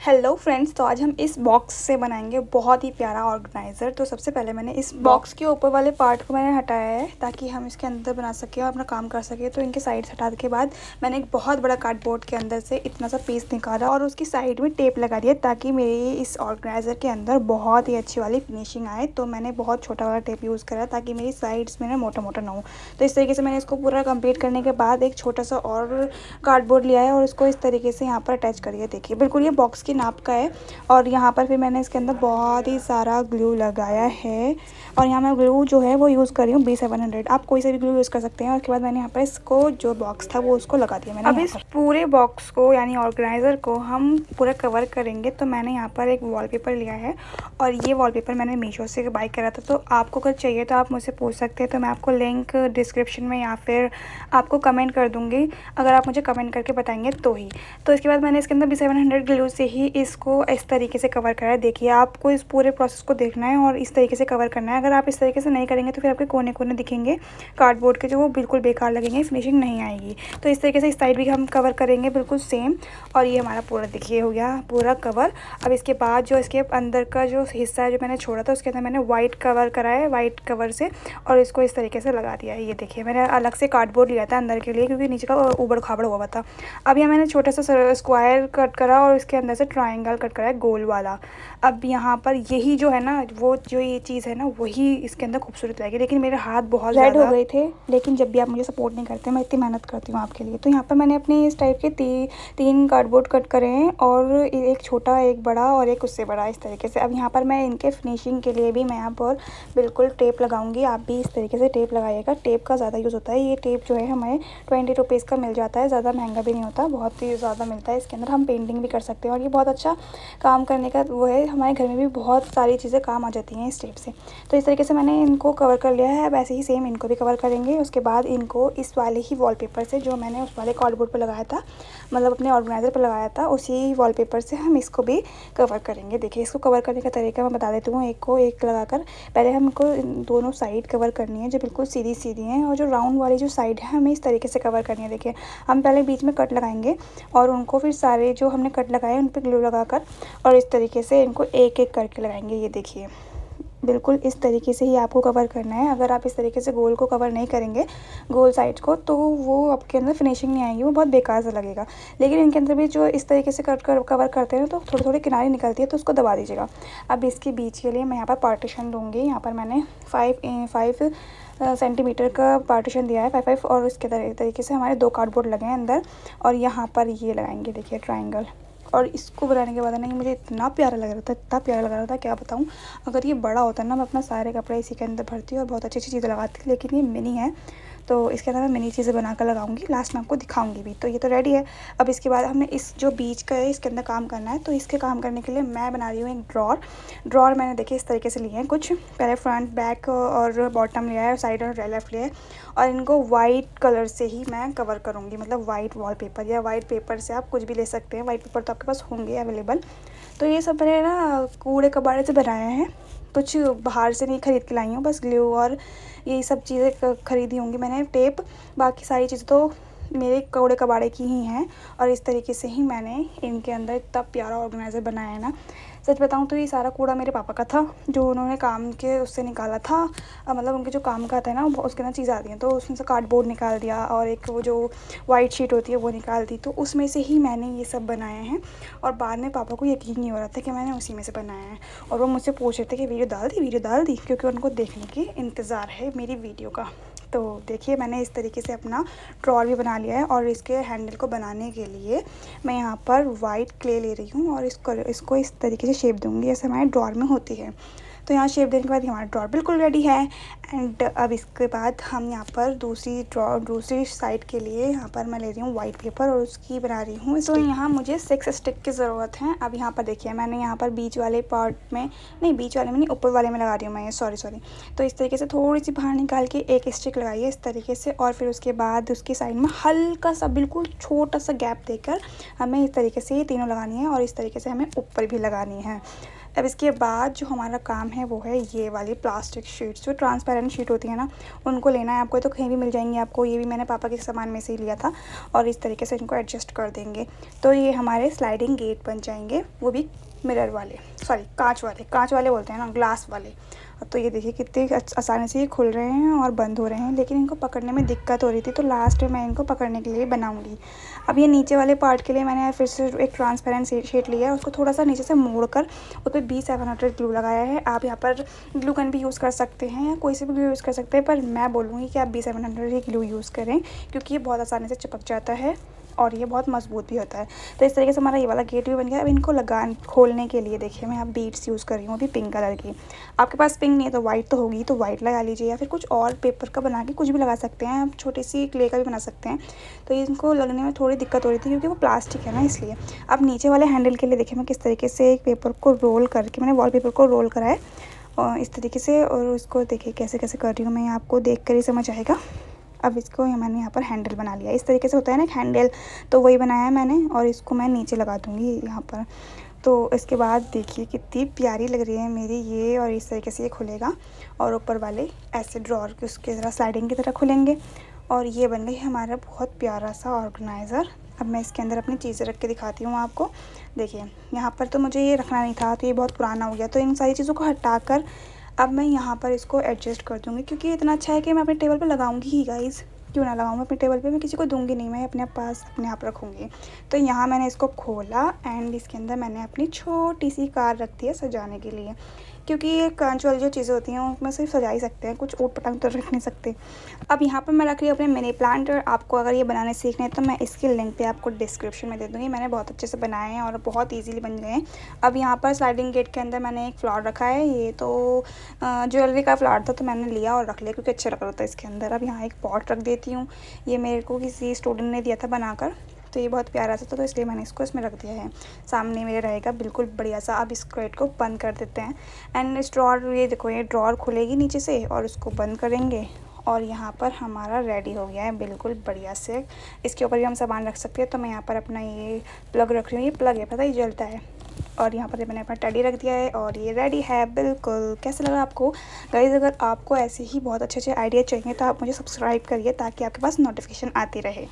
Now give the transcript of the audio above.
Hello friends, तो आज हम इस बॉक्स से बनाएंगे बहुत ही प्यारा ऑर्गेनाइज़र। तो सबसे पहले मैंने इस बॉक्स के ऊपर वाले पार्ट को मैंने हटाया है ताकि हम इसके अंदर बना सकें और अपना काम कर सकें। तो इनके साइड्स हटाने के बाद मैंने एक बहुत बड़ा कार्डबोर्ड के अंदर से इतना सा पीस निकाला और उसकी साइड में टेप लगा दिया ताकि मेरी इस ऑर्गेनाइज़र के अंदर बहुत ही अच्छी वाली फिनिशिंग आए। तो मैंने बहुत छोटा वाला टेप यूज़ करा ताकि मेरी साइड्स में ना मोटा मोटा ना हो। तो इस तरीके से मैंने इसको पूरा कंप्लीट करने के बाद एक छोटा सा और कार्डबोर्ड लिया है और इसको इस तरीके से यहाँ पर अटैच करिए। देखिए बिल्कुल ये बॉक्स की नाप का है। और यहाँ पर फिर मैंने इसके अंदर बहुत ही सारा ग्लू लगाया है और यहाँ मैं ग्लू जो है वो यूज़ कर रही हूँ B700। आप कोई सा भी ग्लू यूज़ कर सकते हैं। और उसके बाद मैंने यहाँ पर इसको जो बॉक्स था वो उसको लगा दिया मैंने। अब इस पूरे बॉक्स को यानी ऑर्गेनाइज़र को हम पूरा कवर करेंगे। तो मैंने यहाँ पर एक वॉलपेपर लिया है और ये वॉलपेपर मैंने मीशो से बाई करा था। तो आपको अगर चाहिए तो आप मुझसे पूछ सकते हैं। तो मैं आपको लिंक डिस्क्रिप्शन में या फिर आपको कमेंट कर दूँगी, अगर आप मुझे कमेंट करके बताएंगे तो ही। तो इसके बाद मैंने इसके अंदर B700 ग्लू से ही इसको इस तरीके से कवर करा है। देखिए आपको इस पूरे प्रोसेस को देखना है और इस तरीके से कवर करना है। अगर आप इस तरीके से नहीं करेंगे तो फिर आपके कोने कोने दिखेंगे कार्डबोर्ड के, जो वो बिल्कुल बेकार लगेंगे, फिनिशिंग नहीं आएगी। तो इस तरीके से इस साइड भी हम कवर करेंगे बिल्कुल सेम। और ये हमारा पूरा देखिए हो गया पूरा कवर। अब इसके बाद जो इसके अंदर का जो हिस्सा है जो मैंने छोड़ा था उसके अंदर मैंने वाइट कवर करा है, वाइट कवर से, और इसको इस तरीके से लगा दिया है। ये देखिए मैंने अलग से कार्डबोर्ड लिया था अंदर के लिए क्योंकि नीचे का ऊबड़ खाबड़ हुआ था। अब यहाँ मैंने छोटा सा स्क्वायर कट करा और इसके अंदर से ट्राइंगल कट करा है गोल वाला। अब यहाँ पर यही जो है ना, वो जो ये चीज़ है ना वही इसके अंदर खूबसूरत लगेगी। लेकिन मेरे हाथ बहुत रेड हो गए थे, लेकिन जब भी आप मुझे सपोर्ट नहीं करते, मैं इतनी मेहनत करती हूँ आपके लिए। तो यहाँ पर मैंने अपने इस टाइप के तीन कार्डबोर्ड कट करे हैं और एक छोटा, एक बड़ा और एक उससे बड़ा, इस तरीके से। अब यहाँ पर मैं इनके फिनिशिंग के लिए भी मैं यहाँ पर बिल्कुल टेप लगाऊंगी। आप भी इस तरीके से टेप लगाइएगा। टेप का ज़्यादा यूज़ होता है। ये टेप जो है हमें 20 रुपीज़ का मिल जाता है, ज़्यादा महंगा भी नहीं होता, बहुत ही ज़्यादा मिलता है। इसके अंदर हम पेंटिंग भी कर सकते हैं और ये बहुत अच्छा काम करने का वो है। हमारे घर में भी बहुत सारी चीज़ें काम आ जाती हैं इस टेप से। तो इस तरीके से मैंने इनको कवर कर लिया है। अब ऐसे ही सेम इनको भी कवर करेंगे। उसके बाद इनको इस वाले ही वॉलपेपर से, जो मैंने उस वाले कार्डबोर्ड पर लगाया था, मतलब अपने ऑर्गेनाइज़र पर लगाया था, उसी वॉलपेपर से हम इसको भी कवर करेंगे। देखिए इसको कवर करने का तरीका मैं बता देती हूँ। एक को एक लगाकर पहले हमको दोनों साइड कवर करनी है जो बिल्कुल सीधी सीधी हैं, और जो राउंड वाली जो साइड है हमें इस तरीके से कवर करनी है। देखिए हम पहले बीच में कट लगाएंगे और उनको फिर सारे जो हमने कट लगाए उन पर ग्लू लगाकर और इस तरीके से इनको एक एक करके लगाएंगे। ये देखिए बिल्कुल इस तरीके से ही आपको कवर करना है। अगर आप इस तरीके से गोल को कवर नहीं करेंगे, गोल साइड को, तो वो आपके अंदर फिनिशिंग नहीं आएगी, वो बहुत बेकार सा लगेगा। लेकिन इनके अंदर भी जो इस तरीके से कवर करते हैं तो थोड़ी थोड़ी किनारे निकलती है, तो उसको दबा दीजिएगा। अब इसके बीच के लिए मैं यहाँ पर पार्टीशन दूँगी। यहाँ पर मैंने 5 सेंटीमीटर का पार्टीशन दिया है, 5 और इसके तरीके से हमारे 2 कार्डबोर्ड लगे हैं अंदर। और यहाँ पर ये लगाएंगे देखिए ट्रायंगल। और इसको बनाने के बाद ना, ये मुझे इतना प्यारा लग रहा था, इतना प्यारा लग रहा था, क्या बताऊँ। अगर ये बड़ा होता ना, मैं अपना सारे कपड़े इसी के अंदर भरती और बहुत अच्छी अच्छी चीज़ें लगाती। लेकिन ये मिनी है तो इसके अंदर मैं मिनी चीज़ें बनाकर लगाऊंगी, लास्ट में आपको दिखाऊंगी भी। तो ये तो रेडी है। अब इसके बाद हमने इस जो बीच का है इसके अंदर काम करना है। तो इसके काम करने के लिए मैं बना रही हूँ एक ड्रॉर मैंने देखिए इस तरीके से लिए हैं कुछ। पहले फ्रंट, बैक और बॉटम लिया है, साइड और लेफ्ट लिया है। और इनको वाइट कलर से ही मैं कवर करूँगी, मतलब वाइट वॉलपेपर या वाइट पेपर से आप कुछ भी ले सकते हैं। वाइट पेपर तो आपके पास होंगे अवेलेबल। तो ये सब मैंने ना कूड़े कबाड़े से बनाया है, कुछ बाहर से नहीं ख़रीद के लाई हूँ। बस ग्लू और यही सब चीज़ें ख़रीदी होंगी मैंने, टेप, बाकी सारी चीज़ें तो मेरे कूड़े कबाड़े की ही हैं। और इस तरीके से ही मैंने इनके अंदर इतना प्यारा ऑर्गेनाइज़र बनाया है ना। सच बताऊँ तो ये सारा कूड़ा मेरे पापा का था, जो उन्होंने काम के उससे निकाला था। मतलब उनके जो काम का था ना, उसके अंदर चीज़ आती हैं, तो उसमें से कार्डबोर्ड निकाल दिया और एक वो जो वाइट शीट होती है वो निकाल दी। तो उसमें से ही मैंने ये सब बनाए हैं। और बाद में पापा को यकीन नहीं हो रहा था कि मैंने उसी में से बनाया है। और वो मुझसे पूछ रहे थे कि वीडियो डाल दी, क्योंकि उनको देखने की इंतज़ार है मेरी वीडियो का। तो देखिए मैंने इस तरीके से अपना ड्रॉर भी बना लिया है। और इसके हैंडल को बनाने के लिए मैं यहाँ पर वाइट क्ले ले रही हूँ और इसको इस तरीके से शेप दूँगी जैसे हमारे ड्रॉर में होती है। तो यहाँ शेप देने के बाद हमारा ड्रॉर बिल्कुल रेडी है। एंड अब इसके बाद हम यहाँ पर दूसरी साइड के लिए यहाँ पर मैं ले रही हूँ वाइट पेपर और उसकी बना रही हूँ। तो यहाँ मुझे 6 स्टिक की ज़रूरत है। अब यहाँ पर देखिए मैंने यहाँ पर बीच वाले पार्ट में नहीं, ऊपर वाले में लगा रही हूँ मैं ये, सॉरी। तो इस तरीके से थोड़ी सी बाहर निकाल के एक स्टिक लगाइए इस तरीके से। और फिर उसके बाद उसकी साइड में हल्का सा बिल्कुल छोटा सा गैप देकर हमें इस तरीके से ये तीनों लगानी है और इस तरीके से हमें ऊपर भी लगानी है। अब इसके बाद जो हमारा काम है वो है ये वाली प्लास्टिक शीट्स, जो ट्रांसपेरेंट शीट होती है ना, उनको लेना है आपको। तो कहीं भी मिल जाएंगी आपको, ये भी मैंने पापा के सामान में से ही लिया था। और इस तरीके से इनको एडजस्ट कर देंगे तो ये हमारे स्लाइडिंग गेट बन जाएंगे, वो भी मिरर वाले, सॉरी कांच वाले बोलते हैं ना, ग्लास वाले। तो ये देखिए कितने आसानी से ये खुल रहे हैं और बंद हो रहे हैं, लेकिन इनको पकड़ने में दिक्कत हो रही थी, तो लास्ट में मैं इनको पकड़ने के लिए बनाऊंगी। अब ये नीचे वाले पार्ट के लिए मैंने फिर से एक ट्रांसपेरेंट शीट लिया है, उसको थोड़ा सा नीचे से मोड़ कर उस पर B700 ग्लू लगाया है। आप यहाँ पर ग्लू गन भी यूज़ कर सकते हैं या कोई से भी ग्लू यूज़ कर सकते हैं, पर मैं बोलूँगी कि आप B700 ही ग्लू यूज़ करें, क्योंकि ये बहुत आसानी से चिपक जाता है और ये बहुत मजबूत भी होता है। तो इस तरीके से हमारा ये वाला गेट भी बन गया। अब इनको खोलने के लिए देखिए मैं यहाँ बीड्स यूज़ कर रही हूँ, अभी पिंक कलर की। आपके पास पिंक नहीं है तो वाइट तो होगी, तो वाइट लगा लीजिए, या फिर कुछ और पेपर का बना के कुछ भी लगा सकते हैं। आप छोटी सी क्ले का भी बना सकते हैं। तो इनको लगने में थोड़ी दिक्कत हो रही थी क्योंकि वो प्लास्टिक है ना, इसलिए। अब नीचे वाले हैंडल के लिए देखिए मैं किस तरीके से एक पेपर को रोल करके, मैंने वॉल पेपर को रोल करा है और इस तरीके से, और उसको देखिए कैसे कैसे कर रही हूँ मैं, आपको देख कर ही समझ आएगा। अब इसको मैंने यहाँ पर हैंडल बना लिया, इस तरीके से होता है ना एक हैंडल, तो वही बनाया है मैंने, और इसको मैं नीचे लगा दूँगी यहाँ पर। तो इसके बाद देखिए कितनी प्यारी लग रही है मेरी ये, और इस तरीके से ये खुलेगा और ऊपर वाले ऐसे ड्रॉर के उसके तरह स्लाइडिंग की तरह खुलेंगे। और ये बन गई हमारा बहुत प्यारा सा ऑर्गेनाइज़र। अब मैं इसके अंदर अपनी चीज़ें रख के दिखाती हूँ आपको। देखिए यहाँ पर तो मुझे ये रखना नहीं था, तो ये बहुत पुराना हो गया, तो इन सारी चीज़ों को हटा कर अब मैं यहाँ पर इसको एडजस्ट कर दूँगी, क्योंकि इतना अच्छा है कि मैं अपने टेबल पे लगाऊँगी ही गाइज़। क्यों ना लगाऊँ अपने टेबल पे, मैं किसी को दूँगी नहीं, मैं अपने पास अपने आप रखूँगी। तो यहाँ मैंने इसको खोला एंड इसके अंदर मैंने अपनी छोटी सी कार रख दी है सजाने के लिए, क्योंकि ये कांच वाली जो चीज़ें होती हैं उसमें सिर्फ सजा ही सकते हैं, कुछ ऊट पटांग तो रख नहीं सकते। अब यहाँ पर मैं रख रही हूँ अपने मिनी प्लांट, और आपको अगर ये बनाने सीखने हैं तो मैं इसकी लिंक पे आपको डिस्क्रिप्शन में दे दूँगी। मैंने बहुत अच्छे से बनाए हैं और बहुत ईजीली बन गए हैं। अब यहाँ पर स्लाइडिंग गेट के अंदर मैंने एक फ्लावर रखा है, ये तो ज्वेलरी का फ्लावर था, तो मैंने लिया और रख लिया क्योंकि अच्छा लग रहा था इसके अंदर। अब यहाँ एक पॉट रख देती हूँ, ये मेरे को किसी स्टूडेंट ने दिया था बनाकर, तो ये बहुत प्यारा सा था, तो इसलिए मैंने इसको इसमें रख दिया है। सामने मेरे रहेगा बिल्कुल बढ़िया सा। अब इस क्रेट को बंद कर देते हैं एंड इस ड्रॉर, ये देखो ये ड्रॉर खुलेगी नीचे से और उसको बंद करेंगे, और यहाँ पर हमारा रेडी हो गया है बिल्कुल बढ़िया से। इसके ऊपर भी हम सामान रख सकते हैं। तो मैं यहाँ पर अपना ये प्लग रख रही हूँ, ये प्लग है पता है, ये जलता है। और यहाँ पर मैंने अपना टेडी रख दिया है और ये रेडी है बिल्कुल। कैसा लगा आपको गाइस? अगर आपको ऐसे ही बहुत अच्छे अच्छे आइडिया चाहिए तो आप मुझे सब्सक्राइब करिए ताकि आपके पास नोटिफिकेशन आती रहे।